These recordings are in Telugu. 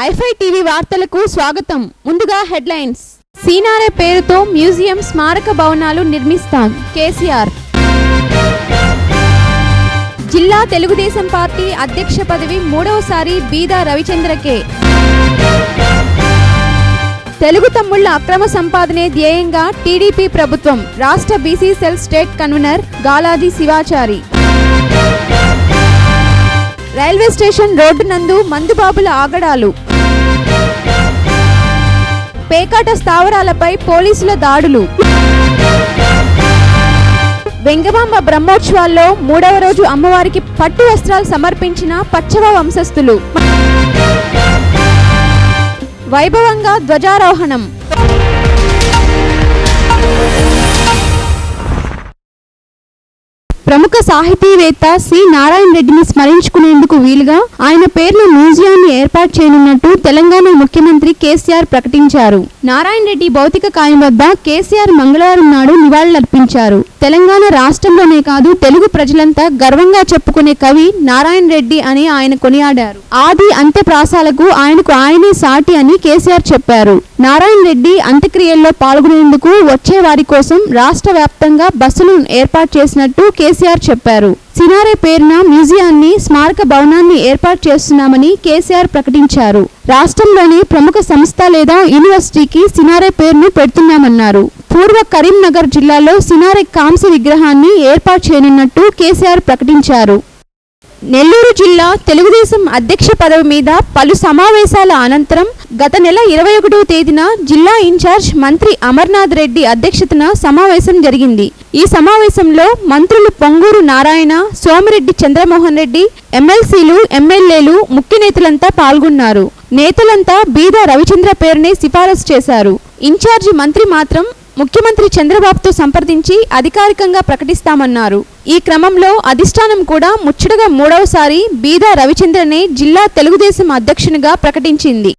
ఐఫై టీవీ వార్తలకు స్వాగతం. ముందుగా హెడ్లైన్స్. సీనారే పేరుతో మ్యూజియం స్మారక భవనాలు నిర్మిస్తాం కేసీఆర్. జిల్లా తెలుగుదేశం పార్టీ అధ్యక్ష పదవి మూడవసారి బీదా రవిచంద్రకే. తెలుగు తమ్ముళ్ల అక్రమ సంపాదనే ధ్యేయంగా టీడీపీ ప్రభుత్వం. రాష్ట్ర BC cell state convenor Galadi Shivachari. Railway station road నందు మందుబాబుల ఆగడాలు. పేకాట స్థావరాలపై పోలీసుల దాడులు. వెంగమాంబ బ్రహ్మోత్సవాల్లో 3వ రోజు అమ్మవారికి పట్టు వస్త్రాలు సమర్పించిన పచ్చవ వంశస్థులు. వైభవంగా ధ్వజారోహణం. ప్రముఖ సాహితీవేత్త సి నారాయణ రెడ్డిని స్మరించుకునేందుకు వీలుగా ఆయన పేరును మ్యూజియాన్ని ఏర్పాటు చేయనున్నట్టు తెలంగాణ ముఖ్యమంత్రి కేసీఆర్ ప్రకటించారు. నారాయణ రెడ్డి భౌతిక కాయం వద్ద కేసీఆర్ మంగళవారం నాడు నివాళులర్పించారు. తెలంగాణ రాష్ట్రంలోనే కాదు, తెలుగు ప్రజలంతా గర్వంగా చెప్పుకునే కవి నారాయణ రెడ్డి అని ఆయన కొనియాడారు. ఆది అంత్య ప్రాసాలకు ఆయనకు ఆయనే సాటి అని కేసీఆర్ చెప్పారు. నారాయణ రెడ్డి అంత్యక్రియల్లో పాల్గొనేందుకు వచ్చే వారి కోసం రాష్ట్ర వ్యాప్తంగా బస్సులను ఏర్పాటు చేసినట్టు కేసీఆర్ చెప్పారు. సినారే పేరున మ్యూజియాన్ని స్మారక భవనాన్ని ఏర్పాటు చేస్తున్నామని కేసీఆర్ ప్రకటించారు. రాష్ట్రంలోని ప్రముఖ సంస్థ లేదా యూనివర్సిటీకి సినారే పేరును పెడుతున్నామన్నారు. పూర్వ కరీంనగర్ జిల్లాలో సినారే కాంస్య విగ్రహాన్ని ఏర్పాటు చేయనున్నట్టు కేసీఆర్ ప్రకటించారు. నెల్లూరు జిల్లా తెలుగుదేశం అధ్యక్ష పదవి మీద పలు సమావేశాల అనంతరం గత నెల 21వ తేదీన జిల్లా ఇన్ఛార్జ్ మంత్రి అమర్నాథ్ రెడ్డి అధ్యక్షతన సమావేశం జరిగింది. ఈ సమావేశంలో మంత్రులు పొంగూరు నారాయణ, సోమిరెడ్డి చంద్రమోహన్ రెడ్డి, ఎమ్మెల్సీలు, ఎమ్మెల్యేలు, ముఖ్య నేతలంతా పాల్గొన్నారు. నేతలంతా బీదా రవిచంద్ర పేరునే సిఫారసు చేశారు. ఇన్ఛార్జి మంత్రి మాత్రం ముఖ్యమంత్రి చంద్రబాబుతో సంప్రదించి అధికారికంగా ప్రకటిస్తామన్నారు. ఈ క్రమంలో అధిష్టానం కూడా ముచ్చటగా 3వసారి బీదా రవిచంద్రనే జిల్లా తెలుగుదేశం అధ్యక్షునిగా ప్రకటించింది.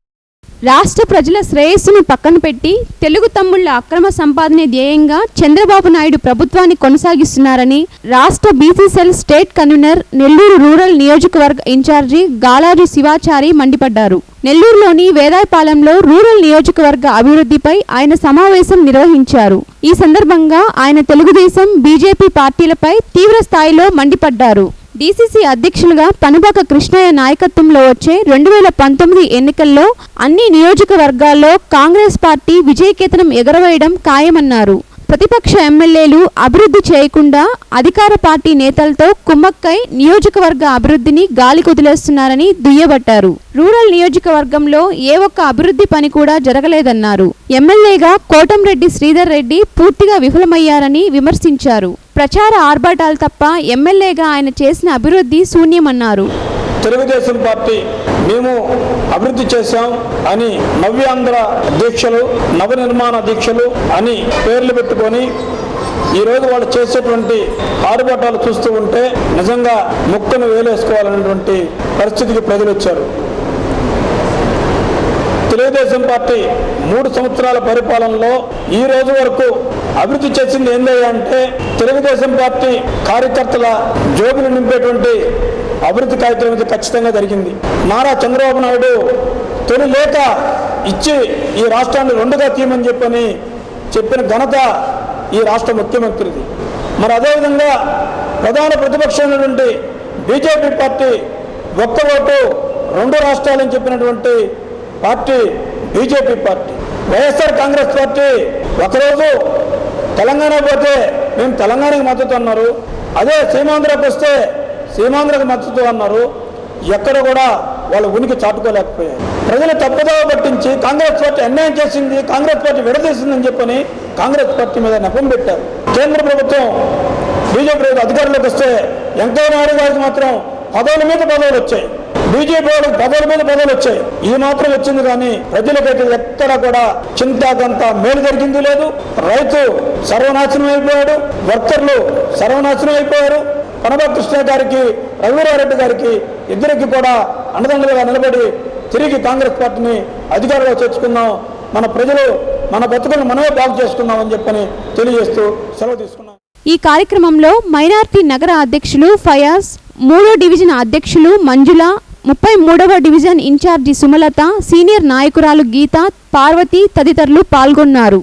రాష్ట్ర ప్రజల శ్రేయస్సును పక్కన పెట్టి తెలుగు తమ్ముళ్ల అక్రమ సంపాదనే ధ్యేయంగా చంద్రబాబు నాయుడు ప్రభుత్వాన్ని కొనసాగిస్తున్నారని రాష్ట్ర BC cell state convener, Nellore rural నియోజకవర్గ ఇన్ఛార్జి గాలాజీ శివాచారి మండిపడ్డారు. నెల్లూరులోని వేదాయపాలెంలో రూరల్ నియోజకవర్గ అభివృద్ధిపై ఆయన సమావేశం నిర్వహించారు. ఈ సందర్భంగా ఆయన తెలుగుదేశం, బీజేపీ పార్టీలపై తీవ్ర స్థాయిలో మండిపడ్డారు. డీసీసీ అధ్యక్షులుగా పనుబాక కృష్ణయ్య నాయకత్వంలో వచ్చే 2019 ఎన్నికల్లో అన్ని నియోజకవర్గాల్లో కాంగ్రెస్ పార్టీ విజయకేతనం ఎగరవేయడం ఖాయమన్నారు. ప్రతిపక్ష ఎమ్మెల్యేలు అభివృద్ధి చేయకుండా అధికార పార్టీ నేతలతో కుమ్మక్కై నియోజకవర్గ అభివృద్ధిని గాలి కుదిలేస్తున్నారని దుయ్యబట్టారు. రూరల్ నియోజకవర్గంలో ఏ ఒక్క అభివృద్ధి పని కూడా జరగలేదన్నారు. ఎమ్మెల్యేగా కోటంరెడ్డి శ్రీధర్ రెడ్డి పూర్తిగా విఫలమయ్యారని విమర్శించారు. ప్రచార ఆర్భాటాలు తప్ప ఎమ్మెల్యేగా ఆయన చేసిన అభివృద్ధి శూన్యమన్నారు. తెలుగుదేశం పార్టీ మేము అభివృద్ధి చేశాం అని నవ్యాంధ్ర దీక్షలు, నవనిర్మాణ దీక్షలు అని పేర్లు పెట్టుకొని ఈరోజు వాళ్ళు చేసేటువంటి ఆర్భాటాలు చూస్తూ ఉంటే నిజంగా ముక్కను వేలేసుకోవాలనేటువంటి పరిస్థితికి ప్రజలు వచ్చారు. తెలుగుదేశం పార్టీ 3 సంవత్సరాల పరిపాలనలో ఈ రోజు వరకు అభివృద్ధి చేసింది ఏందయ్యా అంటే తెలుగుదేశం పార్టీ కార్యకర్తల జోబులు నింపేటువంటి అభివృద్ధి కార్యక్రమం ఖచ్చితంగా జరిగింది. నారా చంద్రబాబు నాయుడు తొలి లేఖ ఇచ్చి ఈ రాష్ట్రాన్ని 2గా తీయమని చెప్పిన ఘనత ఈ రాష్ట్ర ముఖ్యమంత్రిది. మరి అదేవిధంగా ప్రధాన ప్రతిపక్షమైనటువంటి బీజేపీ పార్టీ ఒక్క ఓటు 2 రాష్ట్రాలని చెప్పినటువంటి party BJP party. YSR Congress party ఒకరోజు తెలంగాణ పోతే మేము తెలంగాణకి మద్దతు అన్నారు, అదే సీమాంధ్రకు వస్తే సీమాంధ్రకు మద్దతు అన్నారు. ఎక్కడ కూడా వాళ్ళ ఉనికి చాటుకోలేకపోయారు. ప్రజలు తప్పుదోవ పట్టించి కాంగ్రెస్ పార్టీ అన్యాయం చేసింది, కాంగ్రెస్ పార్టీ విడదీసిందని చెప్పని కాంగ్రెస్ పార్టీ మీద నెపం పెట్టారు. కేంద్ర ప్రభుత్వం బీజేపీ అధికారంలోకి వస్తే వెంకయ్య నాయుడు గారికి మాత్రం పదవుల మీద పదవులు వచ్చాయి, బీజేపీ వాళ్ళకి పదవుల మీద పదవులు వచ్చాయి. ఇది మాత్రం వచ్చింది కానీ ప్రజలకైతే ఎక్కడ కూడా చింతాకంత మేలు జరిగింది లేదు. రైతు సర్వనాశనం అయిపోయాడు, వర్కర్లు సర్వనాశనం అయిపోయారు. పనుబాక కృష్ణయ్య గారికి, రఘువీరారెడ్డి గారికి ఇద్దరికి కూడా అండదండలుగా నిలబడి తిరిగి కాంగ్రెస్ పార్టీని అధికారంలో చేర్చుకున్నాం. మన ప్రజలు మన బతుకులను మనమే బాగు చేసుకున్నామని చెప్పని తెలియజేస్తూ సెలవు తీసుకున్నాం. ఈ కార్యక్రమంలో మైనార్టీ నగర అధ్యక్షులు ఫయాజ్, 3వ డివిజన్ అధ్యక్షులు మంజుల, 33వ డివిజన్ ఇన్ఛార్జి సుమలత, సీనియర్ నాయకురాలు గీత, పార్వతి తదితరులు పాల్గొన్నారు.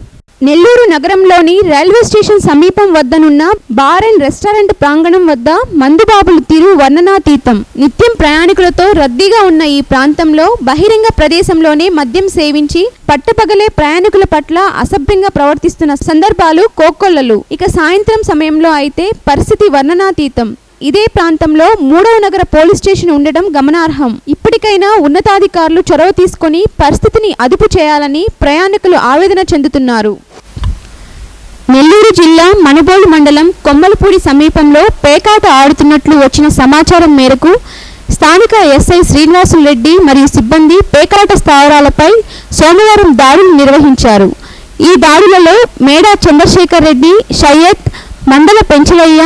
నెల్లూరు నగరంలోని రైల్వే స్టేషన్ సమీపం వద్దనున్న బార్ అండ్ రెస్టారెంట్ ప్రాంగణం వద్ద మందుబాబుల తీరు వర్ణనాతీతం. నిత్యం ప్రయాణికులతో రద్దీగా ఉన్న ఈ ప్రాంతంలో బహిరంగ ప్రదేశంలోనే మద్యం సేవించి పట్టపగలే ప్రయాణికుల పట్ల అసభ్యంగా ప్రవర్తిస్తున్న సందర్భాలు కోకొల్లలు. ఇక సాయంత్రం సమయంలో అయితే పరిస్థితి వర్ణనాతీతం. ఇదే ప్రాంతంలో 3వ నగర పోలీస్ స్టేషన్ ఉండడం గమనార్హం. ఇప్పటికైనా ఉన్నతాధికారులు చొరవ తీసుకొని పరిస్థితిని అదుపు చేయాలని ప్రయాణికులు ఆవేదన చెందుతున్నారు. నెల్లూరు జిల్లా మనుబోలు మండలం కొమ్మలపూడి సమీపంలో పేకాట ఆడుతున్నట్లు వచ్చిన సమాచారం మేరకు స్థానిక ఎస్ఐ శ్రీనివాసులు రెడ్డి మరియు సిబ్బంది పేకాట స్థావరాలపై సోమవారం దాడులు నిర్వహించారు. ఈ దాడులలో మేడా చంద్రశేఖర్ రెడ్డి, షయ్యద్, మండల పెంచలయ్య,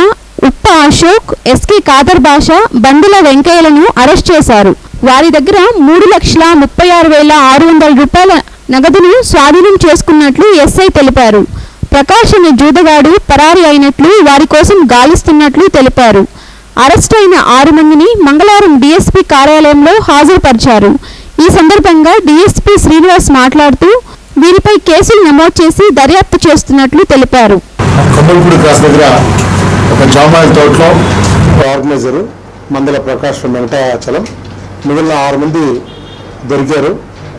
ఉప్ప అశోక్, ఎస్కే ఖాదర్ బాషా, బండుల వెంకయ్యలను అరెస్ట్ చేశారు. వారి దగ్గర 3,36,600 రూపాయల నగదును స్వాధీనం చేసుకున్నట్లు ఎస్ఐ తెలిపారు. ప్రకాష్ అనే జూదగాడు పరారీ అయినట్లు, వారి కోసం గాలిస్తున్నట్లు తెలిపారు. అరెస్ట్ అయిన 6 మందిని మంగళవారం డీఎస్పీ కార్యాలయంలో హాజరుపరిచారు. ఈ సందర్భంగా డీఎస్పీ శ్రీనివాస్ మాట్లాడుతూ వీరిపై కేసులు నమోదు చేసి దర్యాప్తు చేస్తున్నట్లు తెలిపారు. ఒక జామాయిల్ తోటలో ఆర్గనైజరు మందల ప్రకాష్ వెంకటాచలం, మిగిలిన 6 మంది దొరికారు.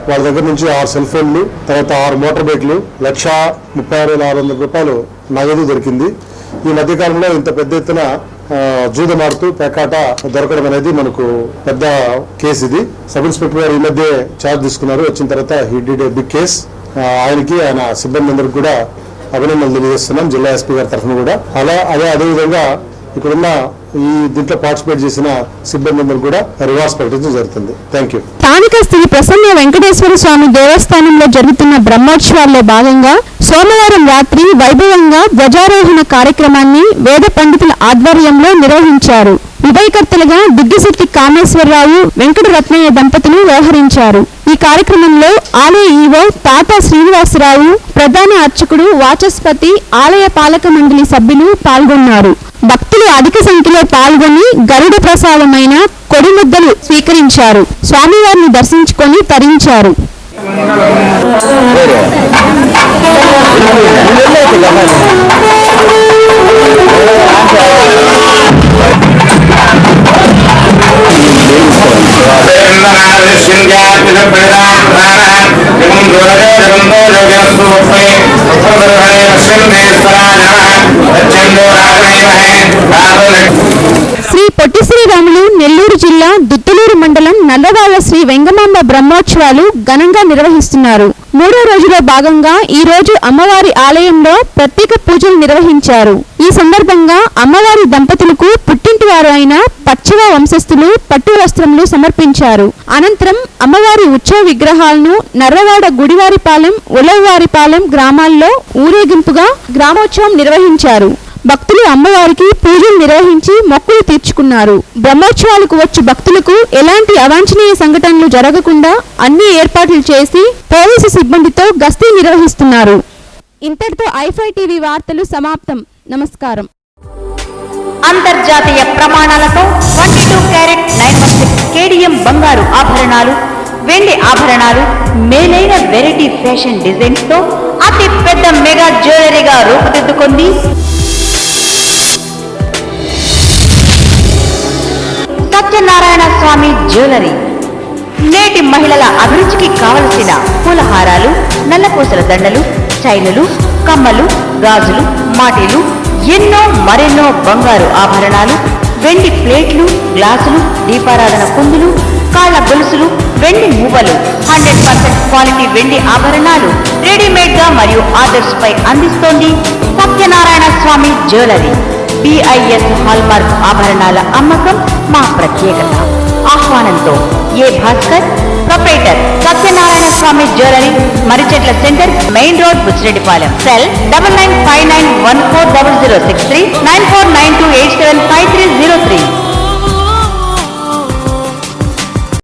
వాళ్ళ దగ్గర నుంచి 6 సెల్ ఫోన్లు, తర్వాత 6 మోటార్ బైక్లు, 1,36,600 రూపాయలు నగదు దొరికింది. ఈ మధ్యకాలంలో ఇంత పెద్ద ఎత్తున జూదమాడుతూ పేకాట దొరకడం అనేది మనకు పెద్ద కేసు. ఇది సబ్ ఇన్స్పెక్టర్ గారు ఈ మధ్య ఛార్జ్ తీసుకున్నారు. వచ్చిన తర్వాత he did a big case. ఆయనకి, ఆయన సిబ్బంది అందరికి కూడా అభినందనలు తెలియజేస్తున్నాం జిల్లా ఎస్పీ గారి తరఫున కూడా. అదేవిధంగా ఇక్కడున్న ఈ దీంట్లో పార్టిసిపేట్ చేసిన సిబ్బంది అందరూ కూడా రివార్డ్స్ ప్రకటించడం జరుగుతుంది. Thank you. స్థానిక శ్రీ ప్రసన్న వెంకటేశ్వర స్వామి దేవస్థానంలో జరుగుతున్న బ్రహ్మోత్సవాల్లో భాగంగా సోమవారం రాత్రి వైభవంగా ధ్వజారోహణ కార్యక్రమాన్ని వేద పండితుల ఆధ్వర్యంలో నిర్వహించారు. ఉభయకర్తలుగా దుగ్గిశెట్టి కామేశ్వరరావు, వెంకటరత్నయ్య దంపతులు వ్యవహరించారు. ఈ కార్యక్రమంలో ఆలయ ఈవో తాతా శ్రీనివాసరావు, ప్రధాన అర్చకుడు వాచస్పతి, ఆలయ పాలక మండలి సభ్యులు పాల్గొన్నారు. భక్తులు అధిక సంఖ్యలో పాల్గొని గరుడ ప్రసాదమైన కొడిముద్దలు స్వీకరించారు. స్వామివారిని దర్శించుకొని తరించారు. శ్రీ పొట్టి శ్రీరాములు నెల్లూరు జిల్లా దుత్తలూరు మండలం నల్లవాళ్ల శ్రీ వెంగమాంబ బ్రహ్మోత్సవాలు ఘనంగా నిర్వహిస్తున్నారు. 3వ రోజులో భాగంగా ఈ రోజు అమ్మవారి ఆలయంలో ప్రత్యేక పూజలు నిర్వహించారు. ఈ సందర్భంగా అమ్మవారి దంపతులకు పుట్టింటి వారు అయిన పచ్చవ వంశస్థులు పట్టు వస్త్రములు సమర్పించారు. అనంతరం అమ్మవారి ఉత్సవ విగ్రహాలను నర్రవాడ గుడివారిపాలెం, ఉలవవారిపాలెం గ్రామాల్లో ఊరేగింపుగా గ్రామోత్సవం నిర్వహించారు. భక్తులు అమ్మవారికి పూజలు నిర్వహించి మొక్కులు తీర్చుకున్నారు. బ్రహ్మోత్సవాలకు వచ్చి భక్తులకు ఎలాంటి అవాంఛనీయ సంఘటనలు జరగకుండా అన్ని ఏర్పాట్లు చేసి పోలీసు సిబ్బందితో గస్తీ నిర్వహిస్తున్నారు. ఇంతటితో ఐఫై టీవీ వార్తలు సమాప్తం. నమస్కారం. అంతర్జాతీయ ప్రమాణాలతో 22 క్యారెట్ 916 కేడిఎం బంగారు ఆభరణాలు, వెండి ఆభరణాలు, మేలైన వెరైటీ ఫ్యాషన్ డిజైన్స్ తో అతి పెద్ద మెగా జ్యువెలరీగా రూపుదిద్దుకుంది సత్యనారాయణ స్వామి జ్యువెలరీ. నేటి మహిళల అభిరుచికి కావలసిన పూలహారాలు, నల్లపూసల దండలు, చైనులు, కమ్మలు, గాజులు, మాటీలు, ఎన్నో మరెన్నో బంగారు ఆభరణాలు, వెండి ప్లేట్లు, గ్లాసులు, దీపారాధన కుందులు, కాళ్ళ గొలుసులు, వెండి మూవలు, 100% క్వాలిటీ వెండి ఆభరణాలు రెడీమేడ్ గా మరియు ఆర్డర్స్ పై అందిస్తోంది Satyanarayana Swami jewellery. BIS hallmark ఆభరణాల అమ్మకం మా ప్రత్యేకత. ఆహ్వానంతో A Bhaskar, proprietor, Satyanarayana Swami jewellery, Marichetla centre, main road, Buchireddypalem. Cell 9959140063 9492875300.